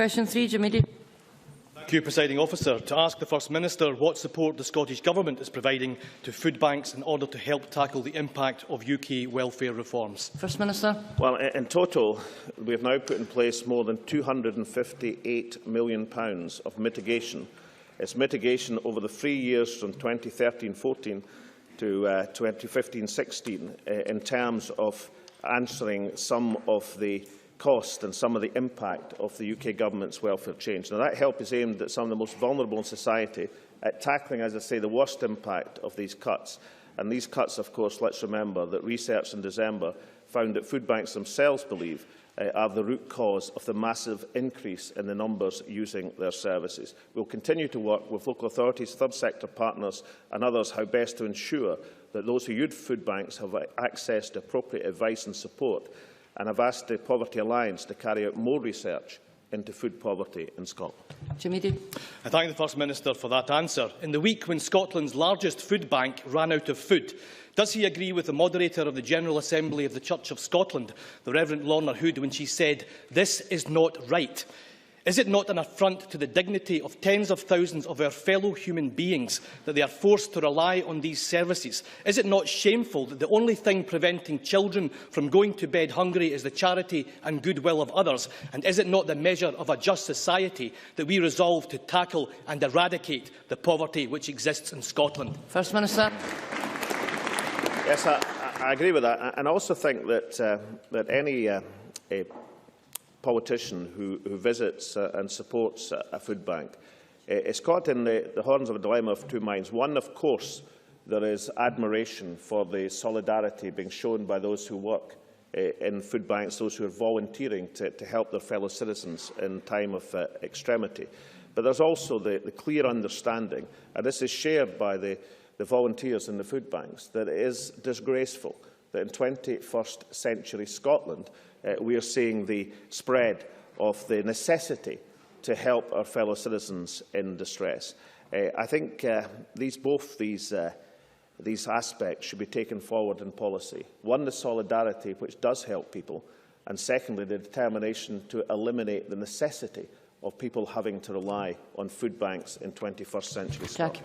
Question 3, Jim Eadie. Thank you, Presiding Officer. To ask the First Minister what support the Scottish Government is providing to food banks in order to help tackle the impact of UK welfare reforms. First Minister. Well, in total, we have now put in place more than £258 million of mitigation. It's mitigation over the 3 years from 2013-14 to 2015-16 in terms of answering some of the cost and some of the impact of the UK Government's welfare change. Now, that help is aimed at some of the most vulnerable in society, at tackling, as I say, the worst impact of these cuts. And these cuts, of course, let's remember that research in December found that food banks themselves believe are the root cause of the massive increase in the numbers using their services. We will continue to work with local authorities, third sector partners and others how best to ensure that those who use food banks have access to appropriate advice and support, and I've asked the Poverty Alliance to carry out more research into food poverty in Scotland. Jim Eadie. I thank the First Minister for that answer. In the week when Scotland's largest food bank ran out of food, does he agree with the moderator of the General Assembly of the Church of Scotland, the Reverend Lorna Hood, when she said, "This is not right"? Is it not an affront to the dignity of tens of thousands of our fellow human beings that they are forced to rely on these services? Is it not shameful that the only thing preventing children from going to bed hungry is the charity and goodwill of others? And is it not the measure of a just society that we resolve to tackle and eradicate the poverty which exists in Scotland? First Minister. Yes, I agree with that. And I also think that any politician who visits and supports a food bank is caught in the horns of a dilemma of two minds. One, of course, there is admiration for the solidarity being shown by those who work in food banks, those who are volunteering to help their fellow citizens in time of extremity. But there's also the clear understanding, and this is shared by the volunteers in the food banks, that it is disgraceful that in 21st century Scotland we are seeing the spread of the necessity to help our fellow citizens in distress. I think both these aspects should be taken forward in policy. One, the solidarity which does help people, and secondly, the determination to eliminate the necessity of people having to rely on food banks in 21st century Scotland.